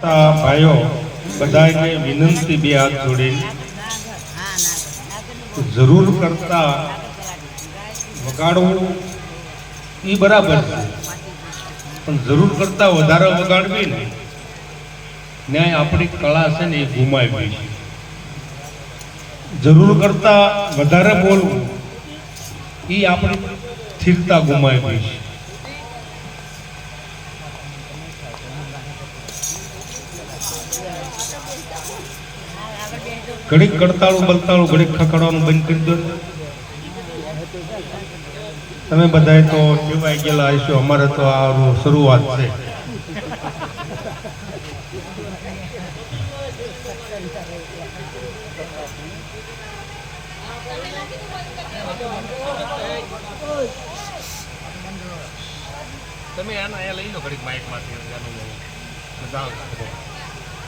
ભાઈઓ બધાને વિનંતી બે હાથ જોડી જરૂર કરતા વગાડવું એ બરાબર છે, પણ જરૂર કરતા વધારે વગાડવી ને ન્યાય આપણી કળા છે ને એ ગુમાવી છે. જરૂર કરતા વધારે બોલવું એ આપણી સ્થિરતા ગુમાવી છે. ઘડીક કડતાળું બલતાળું ઘડીક ખકડવાનું બંધ કરી દો. તમે બધા તો ટેવાઈ ગયેલા હશો, અમારે તો આ શરૂઆત છે. તમે આના લઈ લો ઘડીક માઇક માંથી.